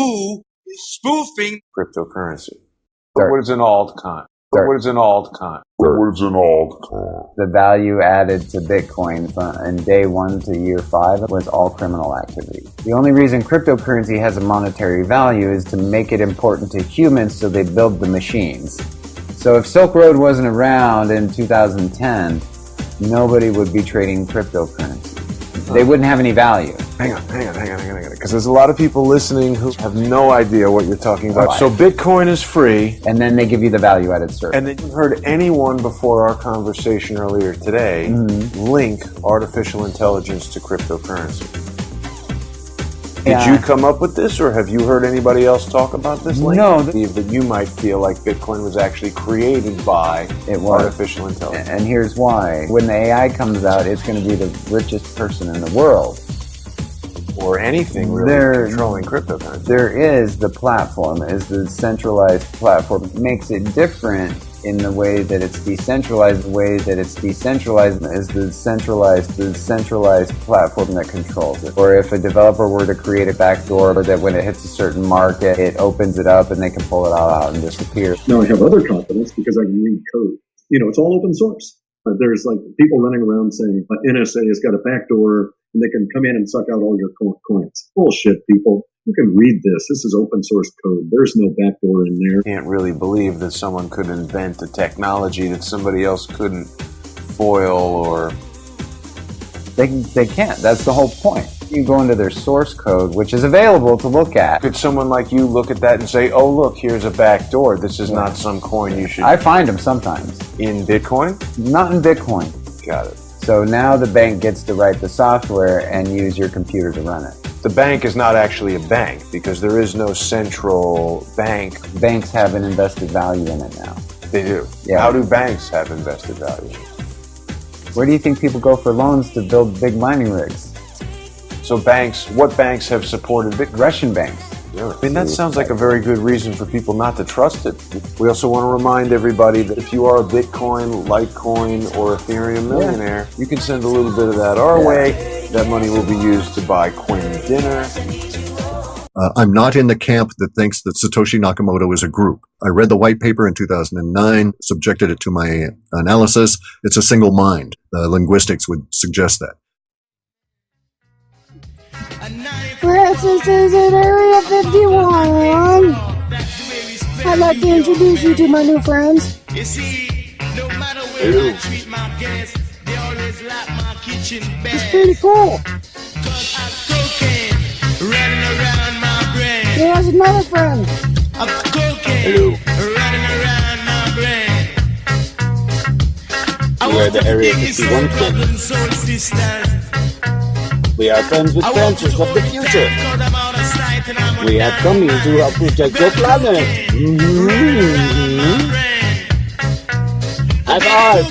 who is spoofing cryptocurrency. What is an altcoin? What is an altcoin? What is an altcoin? The value added to Bitcoin in day 1 to year 5 was all criminal activity. The only reason cryptocurrency has a monetary value is to make it important to humans so they build the machines. So if Silk Road wasn't around in 2010, nobody would be trading cryptocurrency. They wouldn't have any value. Hang on. Because there's a lot of people listening who have no idea what you're talking about. So Bitcoin is free. And then they give you the value-added service. And then you heard anyone before our conversation earlier today link artificial intelligence to cryptocurrency. Did you come up with this, or have you heard anybody else talk about this link? No. That you might feel like Bitcoin was actually created by artificial intelligence. And here's why. When the AI comes out, it's going to be the richest person in the world. Or anything really controlling cryptocurrency. There is the platform, is the centralized platform. It makes it different in the way that it's decentralized. The way that it's decentralized is the centralized platform that controls it. Or if a developer were to create a backdoor that when it hits a certain market, it opens it up and they can pull it all out and disappear. Now I have other confidence because I can read code. It's all open source. There's like people running around saying NSA has got a backdoor and they can come in and suck out all your coins. Bullshit, people. You can read this. This is open source code. There's no backdoor in there. I can't really believe that someone could invent a technology that somebody else couldn't foil or... They can't. That's the whole point. You go into their source code, which is available to look at. Could someone like you look at that and say, oh, look, here's a backdoor. This is not some coin you should... I find them sometimes. In Bitcoin? Not in Bitcoin. Got it. So now the bank gets to write the software and use your computer to run it. The bank is not actually a bank because there is no central bank. Banks have an invested value in it now. They do? Yeah. How do banks have invested value? Where do you think people go for loans to build big mining rigs? So what banks have supported Bitcoin? Russian banks. Really? I mean, that sounds like a very good reason for people not to trust it. We also want to remind everybody that if you are a Bitcoin, Litecoin, or Ethereum millionaire, you can send a little bit of that our way. That money will be used to buy Quinn dinner. I'm not in the camp that thinks that Satoshi Nakamoto is a group. I read the white paper in 2009, subjected it to my analysis. It's a single mind. Linguistics would suggest that. Francis is in Area 51. I'd like to introduce you to my new friends. It's pretty cool. Here's another friend. Hello. We are the Area 51 friends. We are friends with Francis of the future. We have come here to help protect your planet. High five!